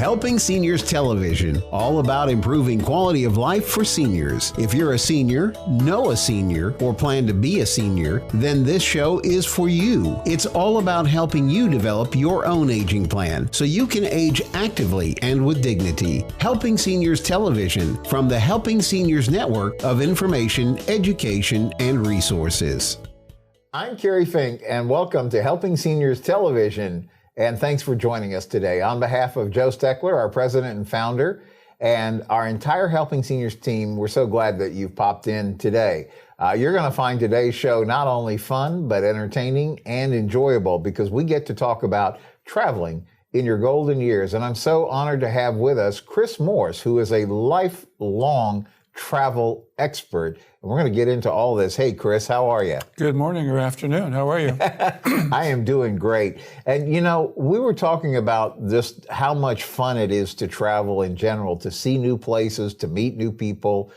Helping Seniors Television, all about improving quality of life for seniors. If you're a senior, know a senior, or plan to be a senior, then this show is for you. It's all about helping you develop your own aging plan so you can age actively and with dignity. Helping Seniors Television from the Helping Seniors Network of information, education, and resources. I'm Kerry Fink, and welcome to Helping Seniors Television. And thanks for joining us today. On behalf of Joe Steckler, our president and founder, and our entire Helping Seniors team, we're so glad that you've popped in today. You're going to find today's show not only fun, but entertaining and enjoyable because we get to talk about traveling in your golden years. And I'm so honored to have with us Chris Morse, who is a lifelong travel expert. And we're going to get into all this. Hey, Chris, how are you? Good morning or afternoon. How are you? I am doing great. And, you know, we were talking about just how much fun it is to travel in general, to see new places, to meet new people,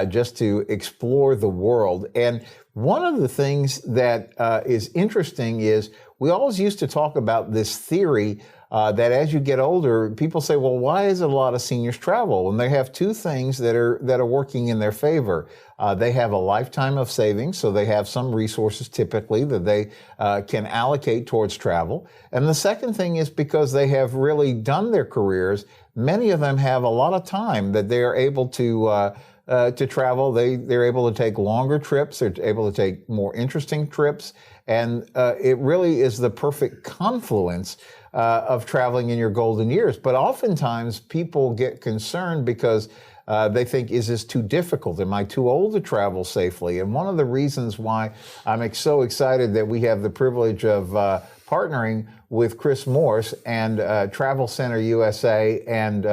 just to explore the world. And one of the things that is interesting is we always used to talk about this theory that as you get older, people say, well, why is it a lot of seniors travel? And they have two things that are working in their favor. They have a lifetime of savings, so they have some resources typically that they can allocate towards travel. And the second thing is because they have really done their careers, many of them have a lot of time that they are able to travel. They're able to take longer trips. They're able to take more interesting trips. And it really is the perfect confluence of traveling in your golden years. But oftentimes people get concerned because they think, is this too difficult? Am I too old to travel safely? And one of the reasons why I'm so excited that we have the privilege of partnering with Chris Morse and Travel Center USA and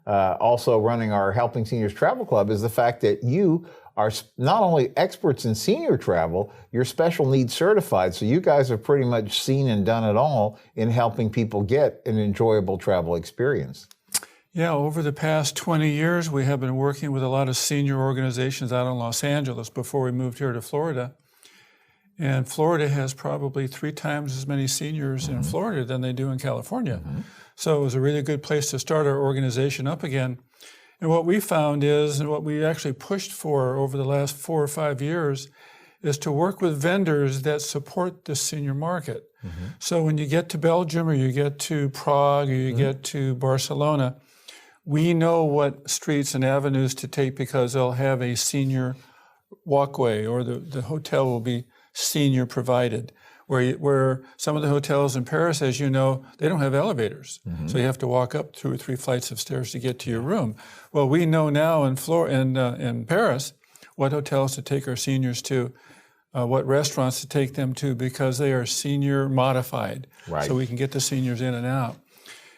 also running our Helping Seniors Travel Club is the fact that you are not only experts in senior travel, you're special needs certified. So you guys have pretty much seen and done it all in helping people get an enjoyable travel experience. Yeah, over the past 20 years, we have been working with a lot of senior organizations out in Los Angeles before we moved here to Florida. And Florida has probably 3 times as many seniors in Florida than they do in California. So it was a really good place to start our organization up again. And what we found is, and what we actually pushed for over the last 4 or 5 years, is to work with vendors that support the senior market. So when you get to Belgium or you get to Prague or you get to Barcelona, we know what streets and avenues to take because they'll have a senior walkway or the hotel will be senior provided. Where some of the hotels in Paris, as you know, they don't have elevators. So you have to walk up 2 or 3 flights of stairs to get to your room. Well, we know now in Paris what hotels to take our seniors to, what restaurants to take them to because they are senior modified. Right. So we can get the seniors in and out.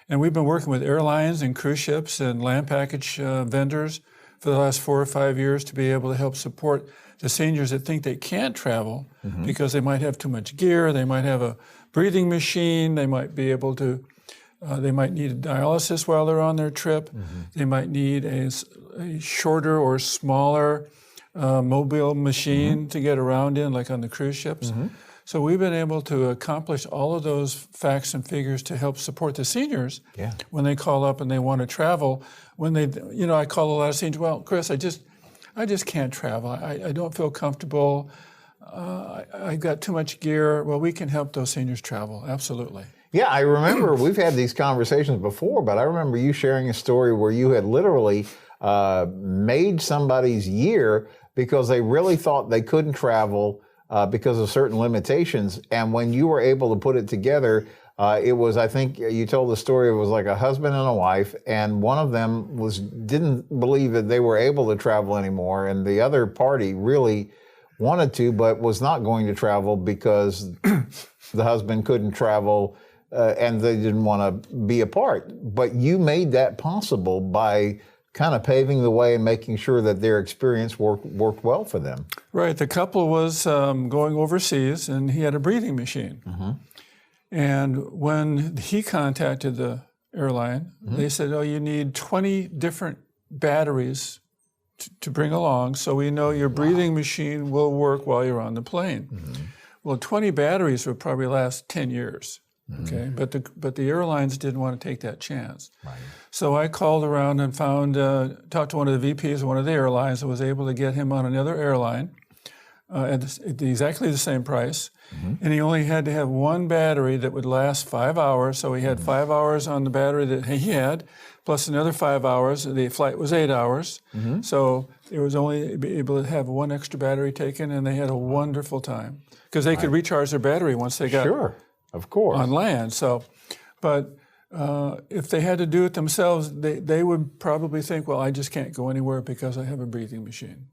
And we've been working with airlines and cruise ships and land package vendors for the last 4 or 5 years to be able to help support the seniors that think they can't travel because they might have too much gear, they might have a breathing machine, they might be able to, they might need a dialysis while they're on their trip, they might need a shorter or smaller mobile machine to get around in, like on the cruise ships. So we've been able to accomplish all of those facts and figures to help support the seniors when they call up and they want to travel. When they, you know, I call a lot of seniors, well, Chris, I just can't travel. I don't feel comfortable. I've got too much gear. Well, we can help those seniors travel, absolutely. Yeah, I remember we've had these conversations before, but I remember you sharing a story where you had literally made somebody's year because they really thought they couldn't travel because of certain limitations. And when you were able to put it together, it was, I think you told the story, it was like a husband and a wife, and one of them didn't believe that they were able to travel anymore, and the other party really wanted to, but was not going to travel because the husband couldn't travel and they didn't want to be apart. But you made that possible by kind of paving the way and making sure that their experience worked well for them. Right. The couple was going overseas, and he had a breathing machine. And when he contacted the airline, they said, oh, you need 20 different batteries to bring along, so we know your breathing machine will work while you're on the plane. Well, 20 batteries would probably last 10 years. Okay, but the airlines didn't want to take that chance. Right. So I called around and talked to one of the VPs of one of the airlines and was able to get him on another airline at exactly the same price. And he only had to have one battery that would last 5 hours. So he had 5 hours on the battery that he had, plus another 5 hours. The flight was 8 hours. So it was only able to have one extra battery taken, and they had a wonderful time because they could recharge their battery once they got Sure, of course. on land. So, but if they had to do it themselves, they would probably think, well, I just can't go anywhere because I have a breathing machine.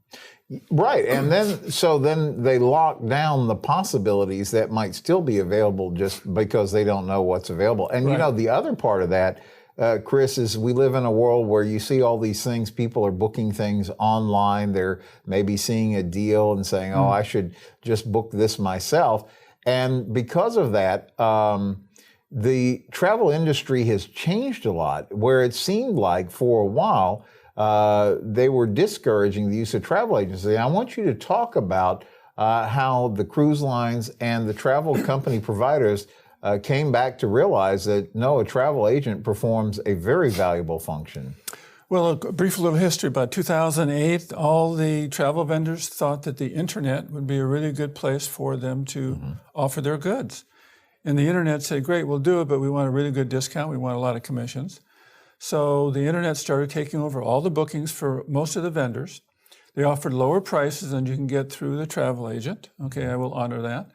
Right, and then they lock down the possibilities that might still be available just because they don't know what's available. And you know, the other part of that, Chris, is we live in a world where you see all these things. People are booking things online. They're maybe seeing a deal and saying, "Oh, I should just book this myself." And because of that, the travel industry has changed a lot. Where it seemed like for a while, they were discouraging the use of travel agencies. I want you to talk about how the cruise lines and the travel company providers came back to realize that, no, a travel agent performs a very valuable function. Well, a brief little history. About 2008, all the travel vendors thought that the internet would be a really good place for them to offer their goods. And the internet said, great, we'll do it, but we want a really good discount. We want a lot of commissions. So the internet started taking over all the bookings for most of the vendors. They offered lower prices than you can get through the travel agent. Okay, I will honor that.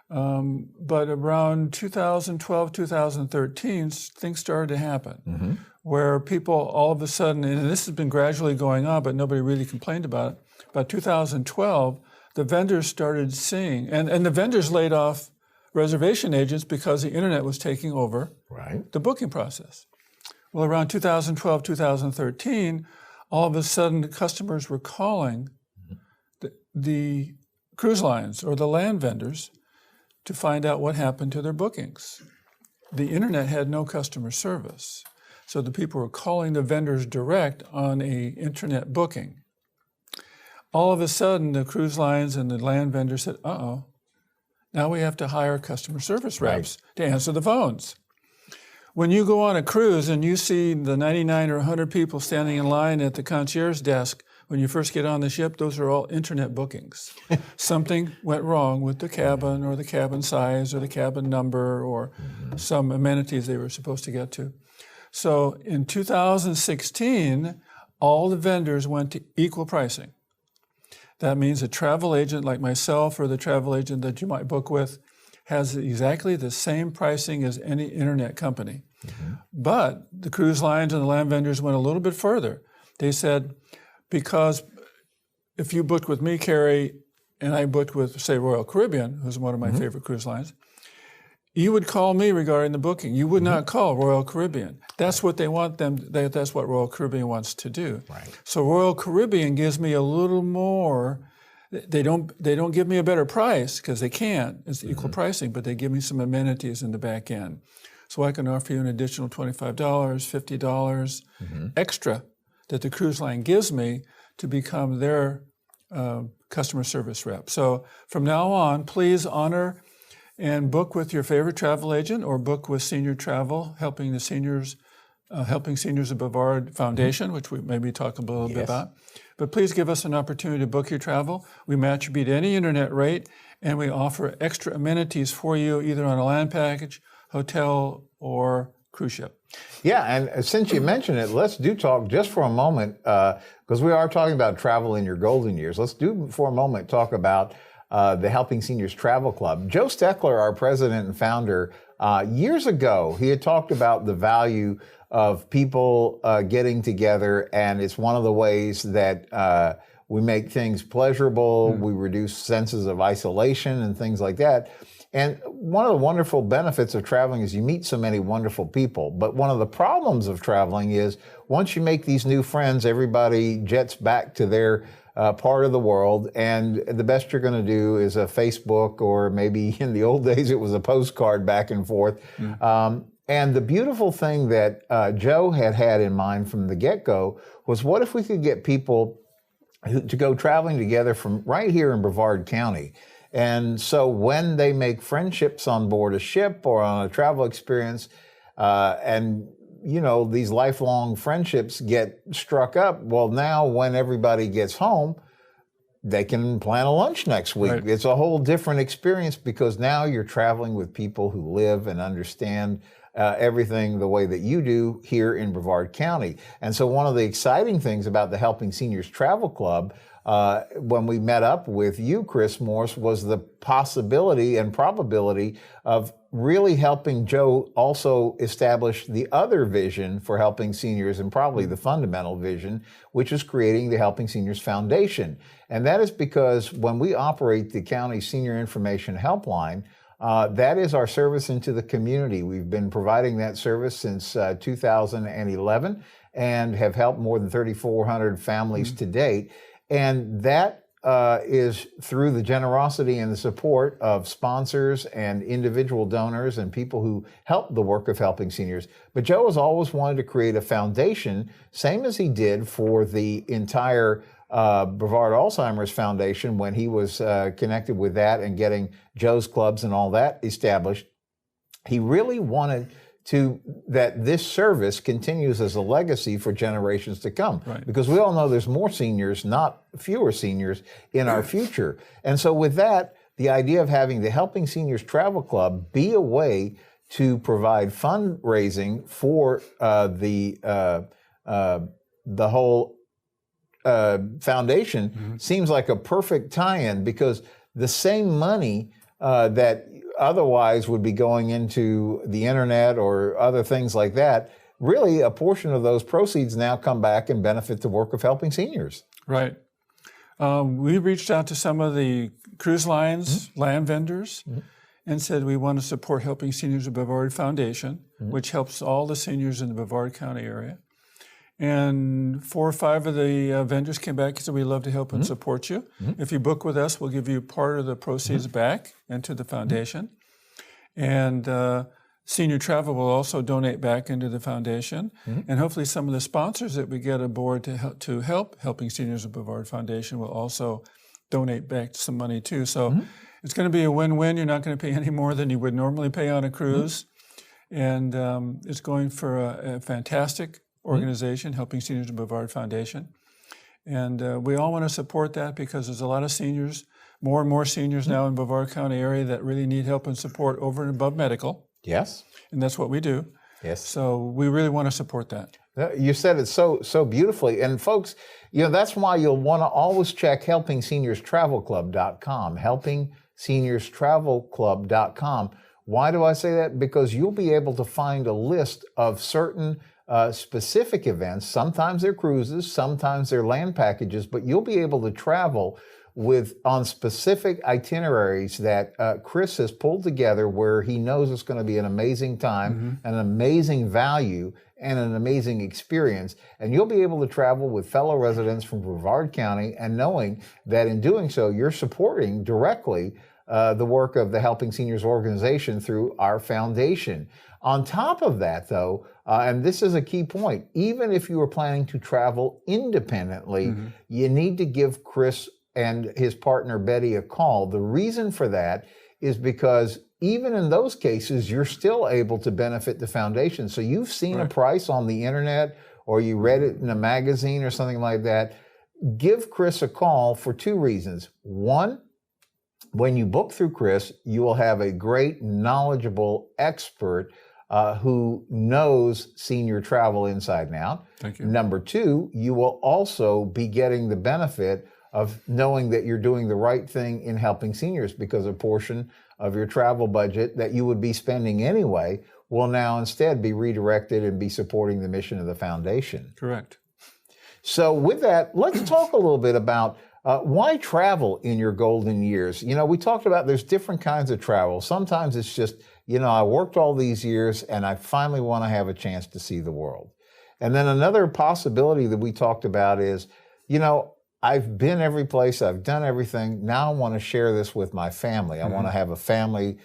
But around 2012, 2013, things started to happen where people all of a sudden, and this has been gradually going on, but nobody really complained about it. By 2012, the vendors started seeing, and the vendors laid off reservation agents because the internet was taking over the booking process. Well, around 2012, 2013, all of a sudden the customers were calling the cruise lines or the land vendors to find out what happened to their bookings. The internet had no customer service. So the people were calling the vendors direct on an internet booking. All of a sudden, the cruise lines and the land vendors said, uh-oh, now we have to hire customer service reps to answer the phones. When you go on a cruise and you see the 99 or 100 people standing in line at the concierge desk when you first get on the ship, those are all internet bookings. Something went wrong with the cabin or the cabin size or the cabin number or some amenities they were supposed to get to. So in 2016, all the vendors went to equal pricing. That means a travel agent like myself or the travel agent that you might book with has exactly the same pricing as any internet company. But the cruise lines and the land vendors went a little bit further. They said, because if you booked with me, Carrie, and I booked with, say, Royal Caribbean, who's one of my favorite cruise lines, you would call me regarding the booking. You would not call Royal Caribbean. That's what they want them, that's what Royal Caribbean wants to do. So Royal Caribbean gives me a little more. They don't give me a better price because they can't. It's equal pricing, but they give me some amenities in the back end. So I can offer you an additional $25, $50 extra that the cruise line gives me to become their customer service rep. So from now on, please honor and book with your favorite travel agent or book with Senior Travel, helping Seniors of Brevard Foundation, which we maybe talk a little bit about. But please give us an opportunity to book your travel. We match or beat any internet rate, and we offer extra amenities for you either on a land package, hotel, or cruise ship. Yeah, and since you mentioned it, let's talk just for a moment, because we are talking about travel in your golden years. Let's for a moment talk about the Helping Seniors Travel Club. Joe Steckler, our president and founder, years ago, he had talked about the value of people getting together, and it's one of the ways that we make things pleasurable, we reduce senses of isolation and things like that. And one of the wonderful benefits of traveling is you meet so many wonderful people. But one of the problems of traveling is once you make these new friends, everybody jets back to their part of the world, and the best you're going to do is a Facebook, or maybe in the old days it was a postcard back and forth. And the beautiful thing that Joe had in mind from the get-go was, what if we could get people to go traveling together from right here in Brevard County? And so when they make friendships on board a ship or on a travel experience, and these lifelong friendships get struck up, well, now when everybody gets home, they can plan a lunch next week. Right. It's a whole different experience because now you're traveling with people who live and understand everything the way that you do here in Brevard County. And so one of the exciting things about the Helping Seniors Travel Club, when we met up with you, Chris Morse, was the possibility and probability of really helping Joe also establish the other vision for helping seniors, and probably the fundamental vision, which is creating the Helping Seniors Foundation. And that is because when we operate the county senior information helpline, that is our service into the community. We've been providing that service since 2011 and have helped more than 3,400 families to date. And that is through the generosity and the support of sponsors and individual donors and people who help the work of helping seniors. But Joe has always wanted to create a foundation, same as he did for the entire Brevard Alzheimer's Foundation when he was connected with that and getting Joe's Clubs and all that established. He really wanted that this service continues as a legacy for generations to come. Right. Because we all know there's more seniors, not fewer seniors, in our future. And so with that, the idea of having the Helping Seniors Travel Club be a way to provide fundraising for the whole foundation seems like a perfect tie-in, because the same money that otherwise would be going into the internet or other things like that, really a portion of those proceeds now come back and benefit the work of helping seniors. Right. We reached out to some of the cruise lines, land vendors, and said we want to support Helping Seniors of Brevard Foundation, which helps all the seniors in the Brevard County area. And 4 or 5 of the vendors came back and said, we'd love to help and support you. If you book with us, we'll give you part of the proceeds back into the foundation. And Senior Travel will also donate back into the foundation. And hopefully some of the sponsors that we get aboard to help Helping Seniors of Brevard Foundation will also donate back some money too. So it's going to be a win-win. You're not going to pay any more than you would normally pay on a cruise. And it's going for a fantastic organization, Helping Seniors of Brevard Foundation. And we all want to support that because there's a lot of seniors, more and more seniors now in Brevard County area that really need help and support over and above medical. Yes. And that's what we do. Yes. So we really want to support that. You said it so beautifully. And folks, that's why you'll want to always check HelpingSeniorsTravelClub.com, HelpingSeniorsTravelClub.com. Why do I say that? Because you'll be able to find a list of certain specific events. Sometimes they're cruises, sometimes they're land packages, but you'll be able to travel on specific itineraries that Chris has pulled together, where he knows it's going to be an amazing time, an amazing value, and an amazing experience. And you'll be able to travel with fellow residents from Brevard County, and knowing that in doing so, you're supporting directly the work of the Helping Seniors organization through our foundation. On top of that, though, and this is a key point, even if you are planning to travel independently, you need to give Chris and his partner Betty a call. The reason for that is because even in those cases, you're still able to benefit the foundation. So you've seen a price on the internet, or you read it in a magazine or something like that. Give Chris a call for 2 reasons. One, when you book through Chris, you will have a great, knowledgeable expert who knows senior travel inside and out. Thank you. Number 2, you will also be getting the benefit of knowing that you're doing the right thing in helping seniors, because a portion of your travel budget that you would be spending anyway will now instead be redirected and be supporting the mission of the foundation. Correct. So with that, let's talk a little bit about why travel in your golden years. We talked about there's different kinds of travel. Sometimes it's just, I worked all these years and I finally want to have a chance to see the world. And then another possibility that we talked about is, I've been every place, I've done everything. Now I want to share this with my family. I want to have a family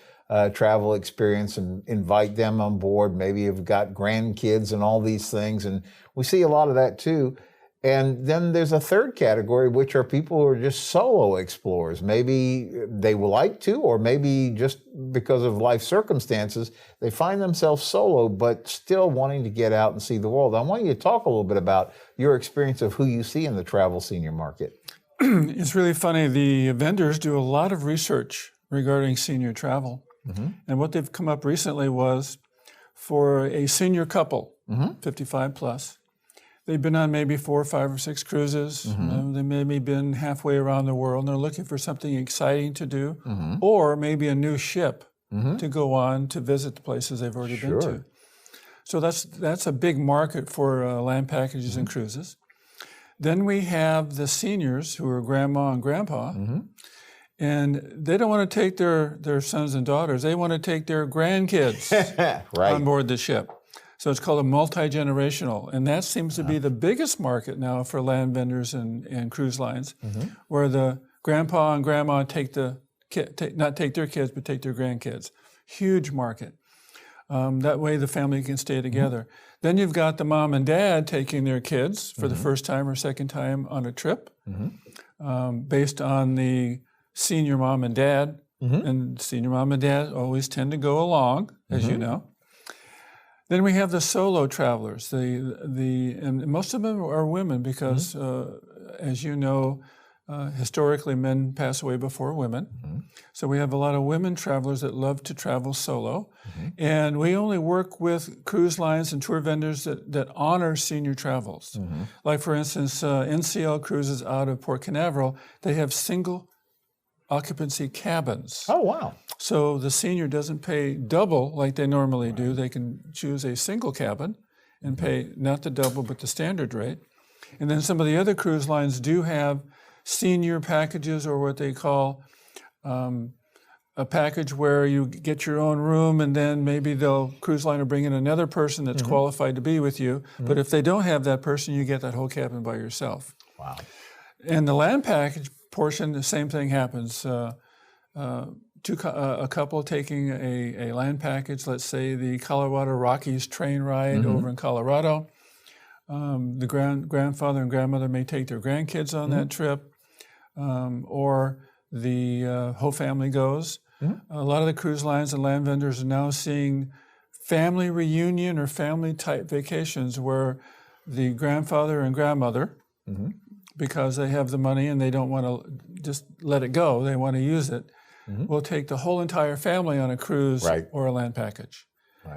travel experience and invite them on board. Maybe you've got grandkids and all these things. And we see a lot of that too. And then there's a third category, which are people who are just solo explorers. Maybe they would like to, or maybe just because of life circumstances, they find themselves solo, but still wanting to get out and see the world. I want you to talk a little bit about your experience of who you see in the travel senior market. It's really funny. The vendors do a lot of research regarding senior travel. And what they've come up recently was for a senior couple, 55 plus, they've been on maybe 4, 5, or 6 cruises. They maybe been halfway around the world, and they're looking for something exciting to do, or maybe a new ship to go on to visit the places they've already been to. So that's a big market for land packages and cruises. Then we have the seniors who are grandma and grandpa, and they don't want to take their sons and daughters. They want to take their grandkids on board the ship. So it's called a multi-generational, and that seems to be the biggest market now for land vendors and cruise lines, where the grandpa and grandma not take their kids, but take their grandkids. Huge market. That way the family can stay together. Then you've got the mom and dad taking their kids for the first time or second time on a trip, based on the senior mom and dad. And senior mom and dad always tend to go along, as you know. Then we have the solo travelers. And most of them are women because, as you know, historically men pass away before women. So we have a lot of women travelers that love to travel solo. And we only work with cruise lines and tour vendors that honor senior travels. Like, for instance, NCL Cruises out of Port Canaveral, they have single occupancy cabins. Oh, wow. So the senior doesn't pay double like they normally do. They can choose a single cabin and pay not the double but the standard rate. And then some of the other cruise lines do have senior packages, or what they call a package where you get your own room, and then maybe cruise line will bring in another person that's qualified to be with you. But if they don't have that person, you get that whole cabin by yourself. Wow. And the land package portion, the same thing happens. A couple taking a land package, let's say the Colorado Rockies train ride over in Colorado. The grandfather and grandmother may take their grandkids on that trip, or the whole family goes. A lot of the cruise lines and land vendors are now seeing family reunion or family type vacations where the grandfather and grandmother, because they have the money and they don't want to just let it go, they want to use it, will take the whole entire family on a cruise or a land package.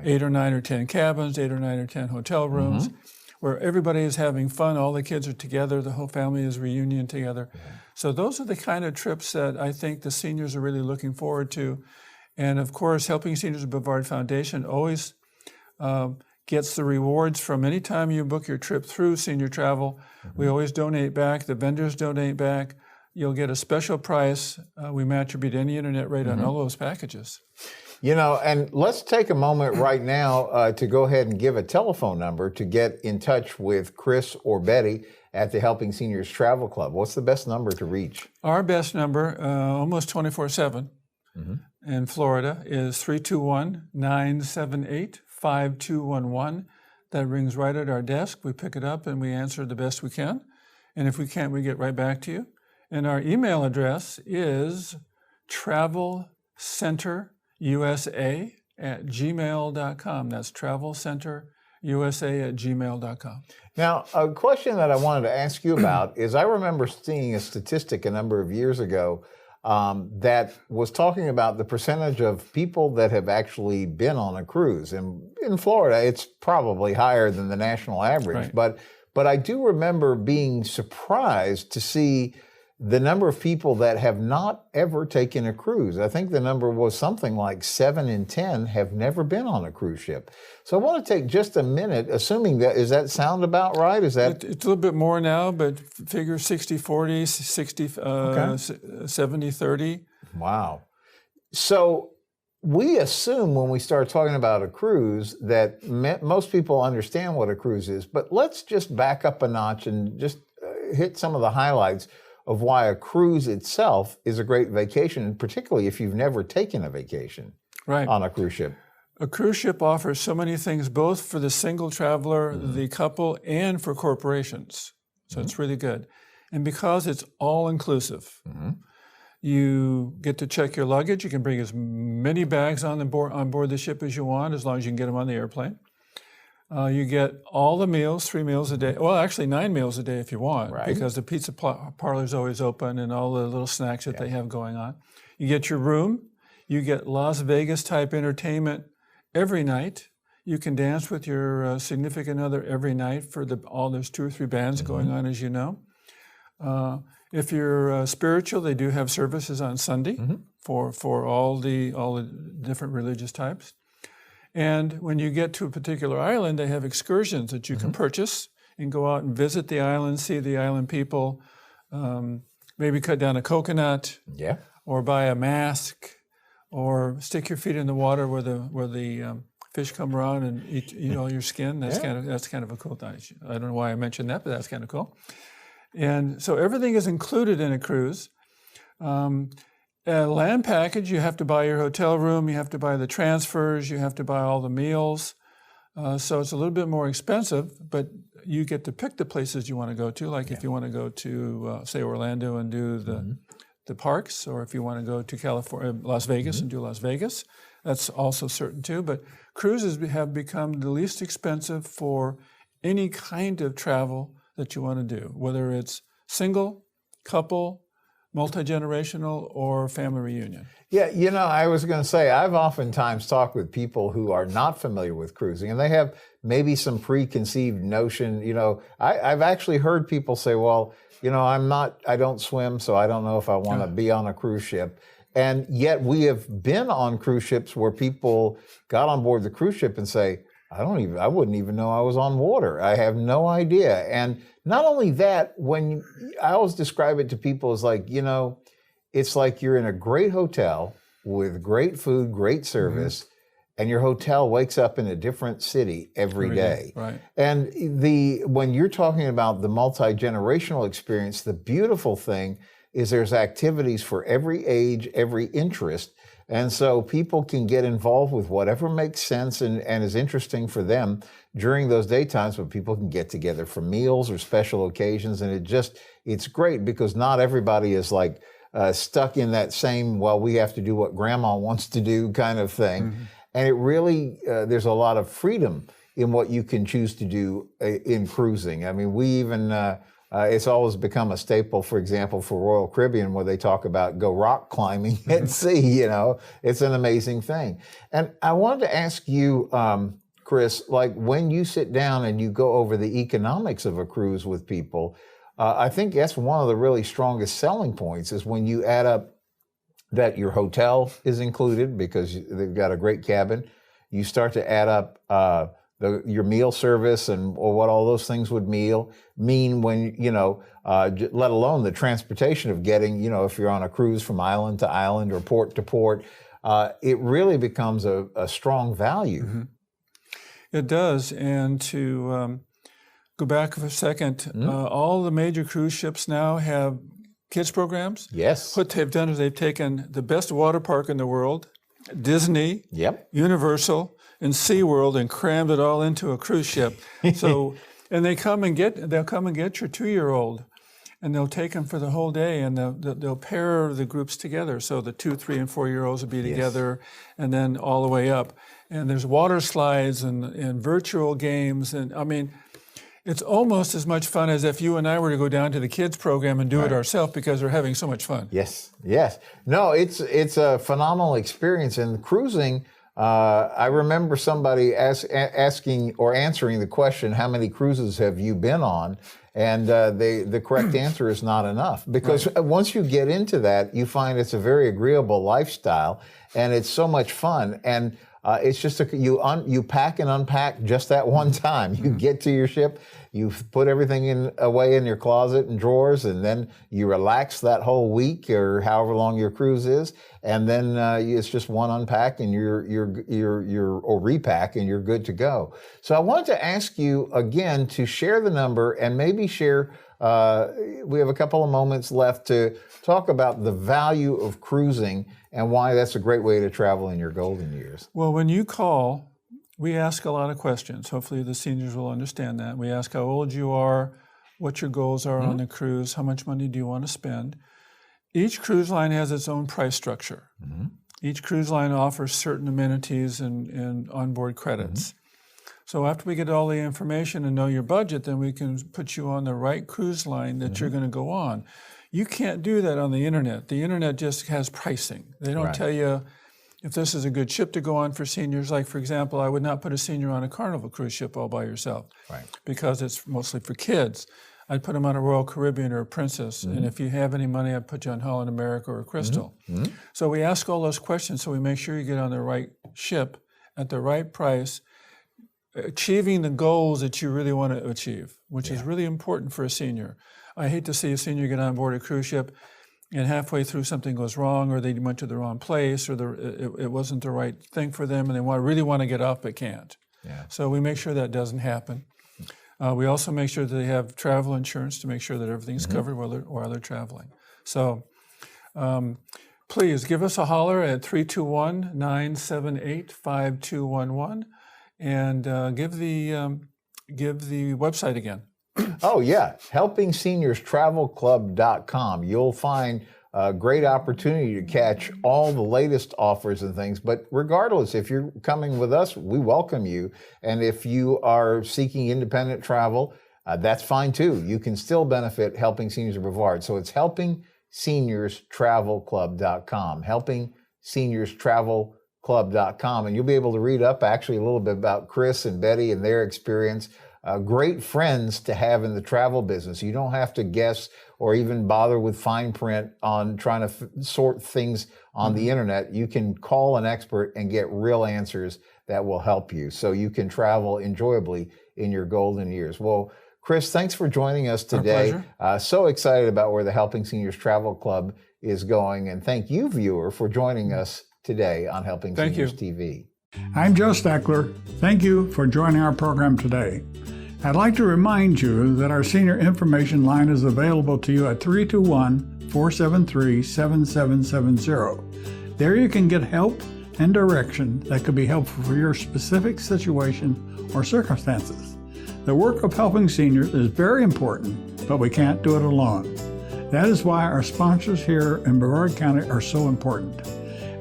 8 or 9 or 10 cabins, 8 or 9 or 10 hotel rooms, where everybody is having fun, all the kids are together, the whole family is reunion together. So those are the kind of trips that I think the seniors are really looking forward to. And of course, Helping Seniors Brevard Foundation always gets the rewards from any time you book your trip through Senior Travel. We always donate back, the vendors donate back. You'll get a special price. We match or beat any internet rate on all those packages. You know, and let's take a moment right now to go ahead and give a telephone number to get in touch with Chris or Betty at the Helping Seniors Travel Club. What's the best number to reach? Our best number, almost 24/7 in Florida, is 321-978-5211. That rings right at our desk. We pick it up and we answer the best we can. And if we can't, we get right back to you. And our email address is travelcenterusa@gmail.com. That's travelcenterusa@gmail.com. Now, a question that I wanted to ask you about is I remember seeing a statistic a number of years ago that was talking about the percentage of people that have actually been on a cruise. And in Florida, it's probably higher than the national average. But I do remember being surprised to see the number of people that have not ever taken a cruise. I think the number was something like 7 in 10 have never been on a cruise ship. So I want to take just a minute, assuming that, does that sound about right? Is that It's a little bit more now, but figure 60-40, 70-30. Wow. So we assume when we start talking about a cruise that most people understand what a cruise is, but let's just back up a notch and just hit some of the highlights of why a cruise itself is a great vacation, and particularly if you've never taken a vacation on a cruise ship. A cruise ship offers so many things, both for the single traveler, the couple, and for corporations. So it's really good. And because it's all inclusive, Mm-hmm. you get to check your luggage. You can bring as many bags on board the ship as you want, as long as you can get them on the airplane. You get all the meals, 3 meals a day. Well, actually 9 meals a day if you want, Right. because the pizza parlor is always open and all the little snacks that they have going on. You get your room. You get Las Vegas type entertainment every night. You can dance with your significant other every night for there's 2 or 3 bands going on, as you know. If you're spiritual, they do have services on Sunday for all the different religious types. And when you get to a particular island, they have excursions that you can purchase and go out and visit the island, see the island people, maybe cut down a coconut, Yeah. or buy a mask, or stick your feet in the water where the fish come around and eat all your skin. That's kind of a cool thing. I don't know why I mentioned that, but that's kind of cool. And so everything is included in a cruise. A land package, you have to buy your hotel room, you have to buy the transfers, you have to buy all the meals. So it's a little bit more expensive, but you get to pick the places you want to go to. Like if you want to go to, say, Orlando and do the parks, or if you want to go to California, Las Vegas and do Las Vegas, that's also certain too. But cruises have become the least expensive for any kind of travel that you want to do, whether it's single, couple, multi-generational, or family reunion. Yeah, I was going to say, I've oftentimes talked with people who are not familiar with cruising, and they have maybe some preconceived notion. I've actually heard people say, well, I don't swim, so I don't know if I want to be on a cruise ship. And yet we have been on cruise ships where people got on board the cruise ship and say, I wouldn't even know I was on water. I have no idea. And not only that, I always describe it to people as like, it's like you're in a great hotel with great food, great service, and your hotel wakes up in a different city every day. Right. And when you're talking about the multi-generational experience, the beautiful thing is there's activities for every age, every interest. And so people can get involved with whatever makes sense and is interesting for them during those daytimes when people can get together for meals or special occasions. And it's great because not everybody is like stuck in that same, well, we have to do what grandma wants to do kind of thing. And it really, there's a lot of freedom in what you can choose to do in cruising. I mean, we even, it's always become a staple, for example, for Royal Caribbean, where they talk about go rock climbing at sea. It's an amazing thing. And I wanted to ask you, Chris, like when you sit down and you go over the economics of a cruise with people, I think that's one of the really strongest selling points is when you add up that your hotel is included because they've got a great cabin. You start to add up your meal service or what all those things would mean when, let alone the transportation of getting, if you're on a cruise from island to island or port to port, it really becomes a strong value. It does. And to go back for a second, all the major cruise ships now have kids programs. Yes. What they've done is they've taken the best water park in the world, Disney, Universal, and SeaWorld, and crammed it all into a cruise ship. So, and they'll come and get your 2-year-old, and they'll take them for the whole day, and they'll pair the groups together. So the 2, 3, and 4-year-olds will be together, and then all the way up. And there's water slides and virtual games, and I mean, it's almost as much fun as if you and I were to go down to the kids program and do it ourselves because we're having so much fun. Yes. No, it's a phenomenal experience. And cruising, I remember somebody asking or answering the question, how many cruises have you been on? And the correct answer is not enough, because once you get into that, you find it's a very agreeable lifestyle and it's so much fun. And it's just you pack and unpack just that one time. You get to your ship, you put everything away in your closet and drawers, and then you relax that whole week or however long your cruise is, and then it's just one unpack and or repack and you're good to go. So I wanted to ask you again to share the number and maybe share. We have a couple of moments left to talk about the value of cruising and why that's a great way to travel in your golden years. Well, when you call, we ask a lot of questions. Hopefully the seniors will understand that. We ask how old you are, what your goals are on the cruise, how much money do you want to spend. Each cruise line has its own price structure. Each cruise line offers certain amenities and onboard credits. So after we get all the information and know your budget, then we can put you on the right cruise line that you're going to go on. You can't do that on the internet. The internet just has pricing. They don't tell you if this is a good ship to go on for seniors. Like, for example, I would not put a senior on a Carnival cruise ship all by yourself because it's mostly for kids. I'd put them on a Royal Caribbean or a Princess. And if you have any money, I'd put you on Holland America or Crystal. So we ask all those questions so we make sure you get on the right ship at the right price, achieving the goals that you really want to achieve, which is really important for a senior. I hate to see a senior get on board a cruise ship and halfway through something goes wrong, or they went to the wrong place, or it wasn't the right thing for them, and they really want to get off but can't. So we make sure that doesn't happen. We also make sure that they have travel insurance to make sure that everything's covered while they're traveling. So please give us a holler at 321-978-5211 and give the website again. Oh, yeah, helpingseniourstravelclub.com. You'll find a great opportunity to catch all the latest offers and things. But regardless, if you're coming with us, we welcome you. And if you are seeking independent travel, that's fine too. You can still benefit Helping Seniors of Brevard. So it's helpingseniourstravelclub.com, helpingseniourstravelclub.com. And you'll be able to read up actually a little bit about Chris and Betty and their experience. Great friends to have in the travel business. You don't have to guess or even bother with fine print on trying to sort things on the internet. You can call an expert and get real answers that will help you so you can travel enjoyably in your golden years. Well, Chris, thanks for joining us today. So excited about where the Helping Seniors Travel Club is going. And thank you, viewer, for joining us today on Helping Seniors TV. I'm Joe Steckler. Thank you for joining our program today. I'd like to remind you that our senior information line is available to you at 321-473-7770. There you can get help and direction that could be helpful for your specific situation or circumstances. The work of helping seniors is very important, but we can't do it alone. That is why our sponsors here in Brevard County are so important.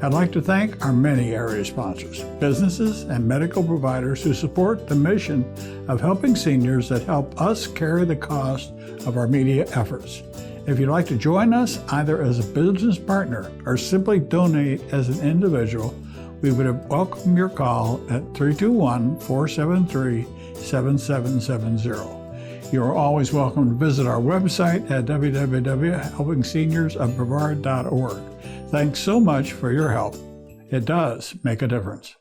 I'd like to thank our many area sponsors, businesses, and medical providers who support the mission of helping seniors that help us carry the cost of our media efforts. If you'd like to join us either as a business partner or simply donate as an individual, we would welcome your call at 321-473-7770. You are always welcome to visit our website at www.helpingseniorsofbrevard.org. Thanks so much for your help. It does make a difference.